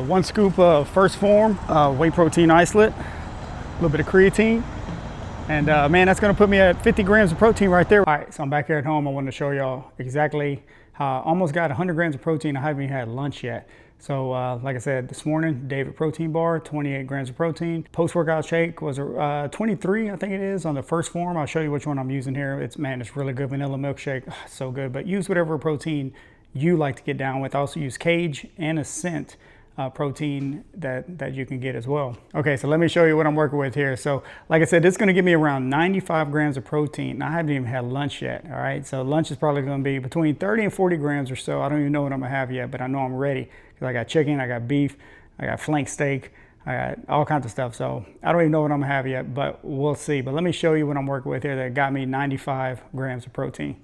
1 scoop of First Phorm whey protein isolate, a little bit of creatine, and man, that's gonna put me at 50 grams of protein right there. All right, so I'm back here at home. I wanted to show y'all exactly how I almost got 100 grams of protein. I haven't even had lunch yet. So like I said, this morning, David protein bar, 28 grams of protein. Post-workout shake was 23, I think it is, on the First Phorm. I'll show you which one I'm using here. It's really good. Vanilla milkshake, so good. But use whatever protein you like to get down with. I also use Cage and Ascent protein that you can get as well. Okay, so let me show you what I'm working with here. So like I said, this is going to give me around 95 grams of protein. I haven't even had lunch yet. All right, so lunch is probably going to be between 30 and 40 grams or so. I don't even know what I'm gonna have yet, but I know I'm ready because I got chicken, I got beef, I got flank steak, I got all kinds of stuff. So I don't even know what I'm gonna have yet, but we'll see. But let me show you what I'm working with here that got me 95 grams of protein.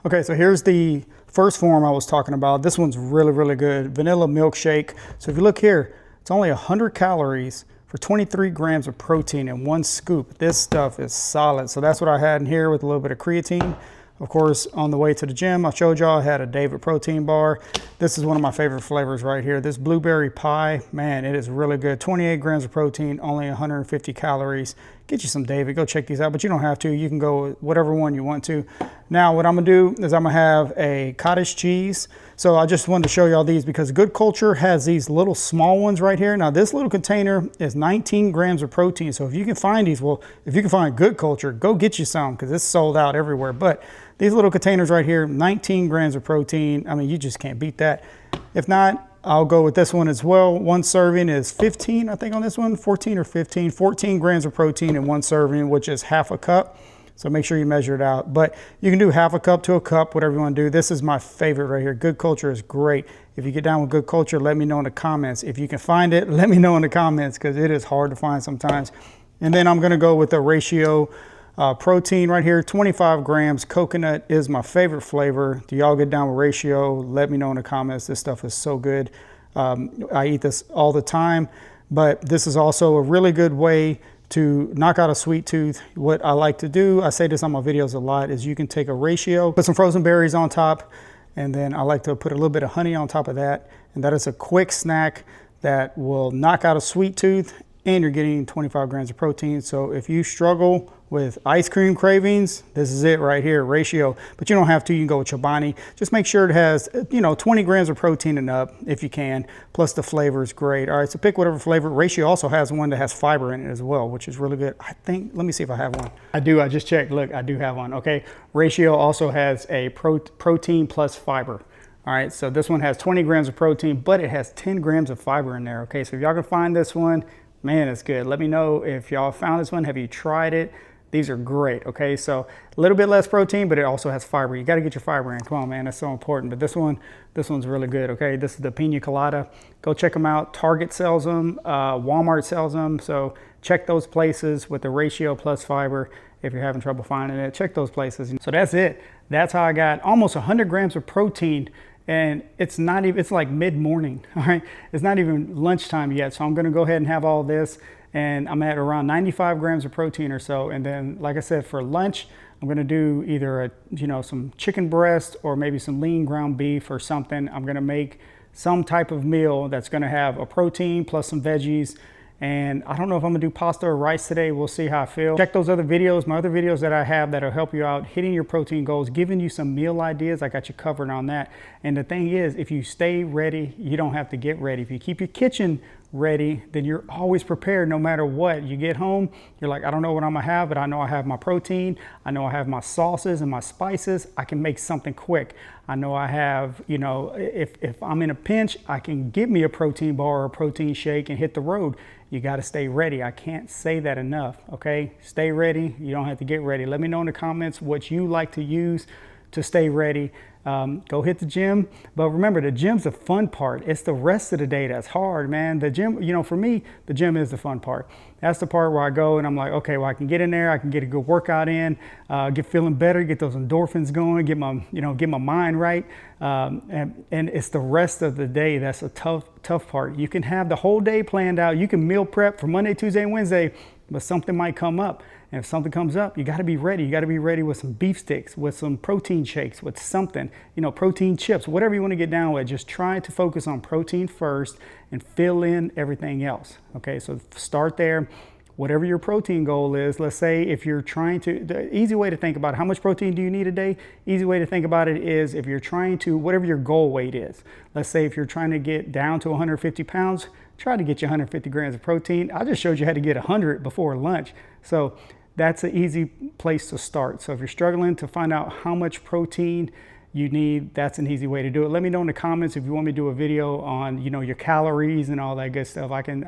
Okay, so here's the First Phorm I was talking about. This one's really good. Vanilla milkshake. So if you look here, it's only 100 calories for 23 grams of protein in 1 scoop. This stuff is solid. So that's what I had in here with a little bit of creatine. Of course, on the way to the gym, I showed y'all I had a David protein bar. This is one of my favorite flavors right here. This blueberry pie, man, it is really good. 28 grams of protein, only 150 calories. Get you some David, go check these out, but you don't have to. You can go with whatever one you want to. Now, what I'm gonna do is I'm gonna have a cottage cheese. So I just wanted to show y'all these because Good Culture has these little small ones right here. Now this little container is 19 grams of protein. So if you can find these, well, if you can find Good Culture, go get you some because it's sold out everywhere. But these little containers right here, 19 grams of protein. I mean, you just can't beat that. If not, I'll go with this one as well. 1 serving is 15, I think on this one, 14 or 15, 14 grams of protein in 1 serving, which is half a cup. So make sure you measure it out. But you can do half a cup to a cup, whatever you want to do. This is my favorite right here. Good Culture is great. If you get down with Good Culture, let me know in the comments. If you can find it, let me know in the comments because it is hard to find sometimes. And then I'm gonna go with the ratio protein right here, 25 grams. Coconut is my favorite flavor. Do y'all get down with ratio? Let me know in the comments. This stuff is so good. I eat this all the time, but this is also a really good way to knock out a sweet tooth. What I like to do, I say this on my videos a lot, is you can take a ratio, put some frozen berries on top, and then I like to put a little bit of honey on top of that. And that is a quick snack that will knock out a sweet tooth and you're getting 25 grams of protein. So if you struggle with ice cream cravings, this is it right here, ratio. But you don't have to, you can go with Chobani. Just make sure it has, 20 grams of protein and up if you can, plus the flavor is great. All right, so pick whatever flavor. Ratio also has one that has fiber in it as well, which is really good. I think, let me see if I have one. I do, I just checked, look, I do have one, okay. Ratio also has a protein plus fiber. All right, so this one has 20 grams of protein, but it has 10 grams of fiber in there, okay? So if y'all can find this one, man, it's good. Let me know if y'all found this one. Have you tried it? These are great, okay? So a little bit less protein, but it also has fiber. You gotta get your fiber in. Come on, man, that's so important. But this one's really good, okay? This is the Pina Colada. Go check them out. Target sells them, Walmart sells them. So check those places with the ratio plus fiber. If you're having trouble finding it, check those places. So that's it. That's how I got almost 100 grams of protein. And it's not even, it's like mid-morning, all right? It's not even lunchtime yet. So I'm gonna go ahead and have all this, and I'm at around 95 grams of protein or so. And then, like I said, for lunch, I'm gonna do either some chicken breast or maybe some lean ground beef or something. I'm gonna make some type of meal that's gonna have a protein plus some veggies. And I don't know if I'm gonna do pasta or rice today. We'll see how I feel. Check those other videos, my other videos that I have that'll help you out hitting your protein goals, giving you some meal ideas. I got you covered on that. And the thing is, if you stay ready, you don't have to get ready. If you keep your kitchen ready, then you're always prepared no matter what. You get home, you're like, I don't know what I'm gonna have, but I know I have my protein. I know I have my sauces and my spices. I can make something quick. I know I have, if I'm in a pinch, I can get me a protein bar or a protein shake and hit the road. You got to stay ready. I can't say that enough, okay? Stay ready. You don't have to get ready. Let me know in the comments what you like to use to stay ready. Go hit the gym. But remember, the gym's the fun part. It's the rest of the day that's hard, man. The gym, for me, the gym is the fun part. That's the part where I go and I'm like, okay, well, I can get in there. I can get a good workout in, get feeling better, get those endorphins going, get my mind right. And it's the rest of the day that's a tough part. You can have the whole day planned out. You can meal prep for Monday, Tuesday, and Wednesday, but something might come up. And if something comes up, you got to be ready. You got to be ready with some beef sticks, with some protein shakes, with something, you know, protein chips, whatever you want to get down with. Just try to focus on protein first and fill in everything else. Okay, so start there. Whatever your protein goal is, let's say if you're trying to, the easy way to think about it, how much protein do you need a day? Easy way to think about it is if you're trying to, whatever your goal weight is, let's say if you're trying to get down to 150 pounds, try to get you 150 grams of protein. I just showed you how to get 100 before lunch. So that's an easy place to start. So if you're struggling to find out how much protein you need, that's an easy way to do it. Let me know in the comments if you want me to do a video on, you know, your calories and all that good stuff. I can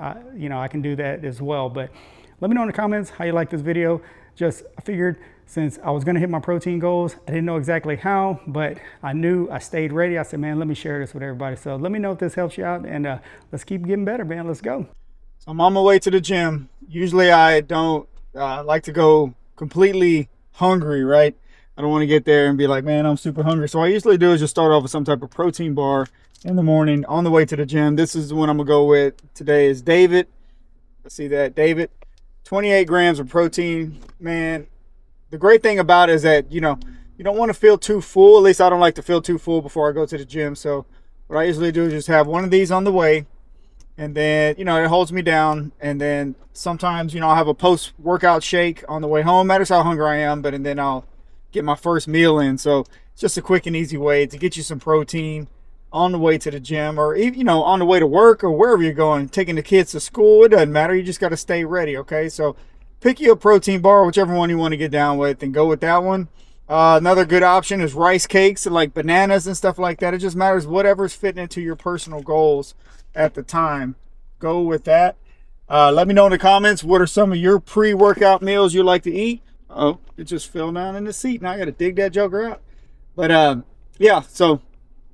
do that as well. But let me know in the comments how you like this video. I figured since I was gonna hit my protein goals, I didn't know exactly how, but I knew I stayed ready. I said, man, let me share this with everybody. So let me know if this helps you out, and let's keep getting better, man. Let's go. So I'm on my way to the gym. Usually I don't like to go completely hungry, right? I don't want to get there and be like, man, I'm super hungry. So what I usually do is just start off with some type of protein bar in the morning on the way to the gym. This is the one I'm gonna go with today is David. Let's see that, David. 28 grams of protein, man. The great thing about it is that, you know, you don't want to feel too full. At least I don't like to feel too full before I go to the gym. So what I usually do is just have one of these on the way, and then, you know, it holds me down. And then sometimes, you know, I'll have a post-workout shake on the way home. Matters how hungry I am, but and then I'll get my first meal in. So it's just a quick and easy way to get you some protein on the way to the gym, or, you know, on the way to work or wherever you're going, taking the kids to school. It doesn't matter. You just got to stay ready. Okay, so pick you a protein bar, whichever one you want to get down with, and go with that one. Another good option is rice cakes, like bananas and stuff like that. It just matters whatever's fitting into your personal goals at the time. Go with that. Let me know in the comments, what are some of your pre-workout meals you like to eat? Oh, it just fell down in the seat. Now I got to dig that joker out. But yeah, so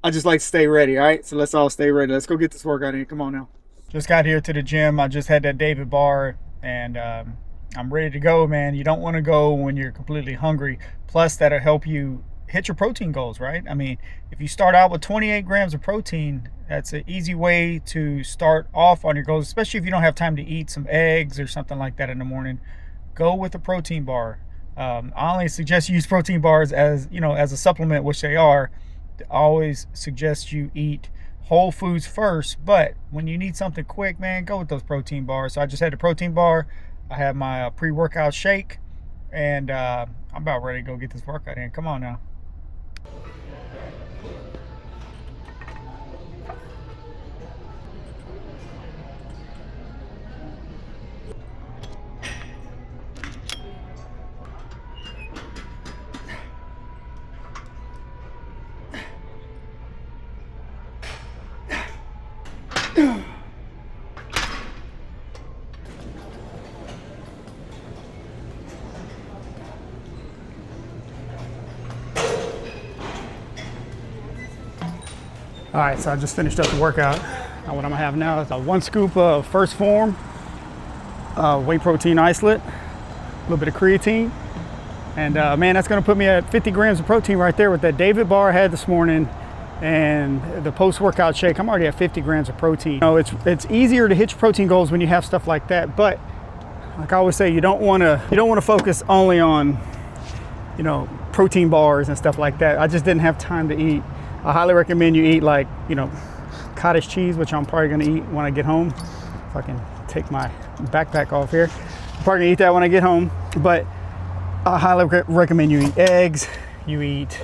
I just like to stay ready. All right, so let's all stay ready. Let's go get this workout in. Come on now. Just got here to the gym. I just had that David bar, and I'm ready to go, man. You don't want to go when you're completely hungry. Plus, that'll help you hit your protein goals, right? I mean, if you start out with 28 grams of protein, that's an easy way to start off on your goals, especially if you don't have time to eat some eggs or something like that in the morning. Go with a protein bar. I only suggest you use protein bars as, you know, as a supplement, which they are. I always suggest you eat whole foods first, but when you need something quick, man, go with those protein bars. So I just had the protein bar. I have my pre-workout shake, and I'm about ready to go get this workout in. Come on now. All right, so I just finished up the workout. Now what I'm gonna have now is a 1 scoop of first Phorm, whey protein isolate, a little bit of creatine, and man, that's gonna put me at 50 grams of protein right there with that David bar I had this morning and the post-workout shake. I'm already at 50 grams of protein. You know, it's easier to hit your protein goals when you have stuff like that, but like I always say, you don't wanna focus only on, you know, protein bars and stuff like that. I just didn't have time to eat. I highly recommend you eat, like, you know, cottage cheese, which I'm probably gonna eat when I get home. If I can take my backpack off here. I'm probably gonna eat that when I get home, but I highly recommend you eat eggs, you eat,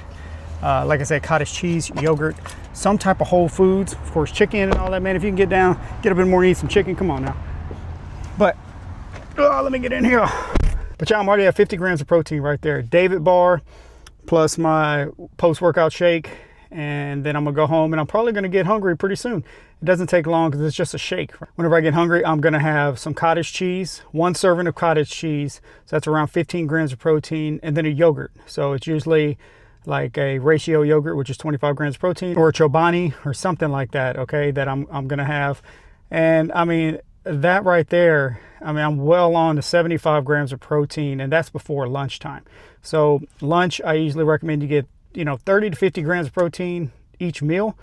like I said, cottage cheese, yogurt, some type of whole foods, of course, chicken and all that, man. If you can get up in the morning, eat some chicken, come on now. But, let me get in here. But yeah, I'm already at 50 grams of protein right there. David bar plus my post-workout shake. And then I'm gonna go home, and I'm probably gonna get hungry pretty soon. It doesn't take long because it's just a shake. Whenever I get hungry, I'm gonna have some cottage cheese, 1 serving of cottage cheese. So that's around 15 grams of protein, and then a yogurt. So it's usually like a ratio yogurt, which is 25 grams of protein, or a Chobani or something like that, okay, that I'm gonna have. And I mean, that right there, I mean, I'm well on to 75 grams of protein, and that's before lunchtime. So lunch, I usually recommend you get, you know, 30 to 50 grams of protein each meal.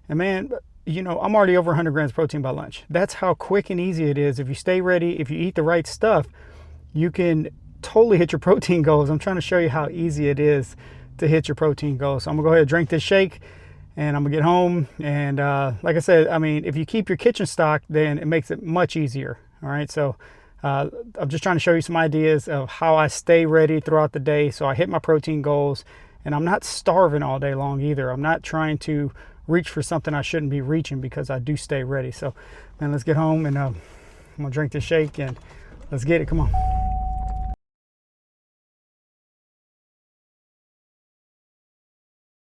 And man, you know, I'm already over 100 grams of protein by lunch. That's how quick and easy it is. If you stay ready, if you eat the right stuff, you can totally hit your protein goals. I'm trying to show you how easy it is to hit your protein goals. So I'm gonna go ahead and drink this shake, and I'm gonna get home. And like I said, I mean, if you keep your kitchen stocked, then it makes it much easier. All right, so I'm just trying to show you some ideas of how I stay ready throughout the day so I hit my protein goals, and I'm not starving all day long either. I'm not trying to reach for something I shouldn't be reaching, because I do stay ready. So man, let's get home, and I'm gonna drink this shake and let's get it. Come on.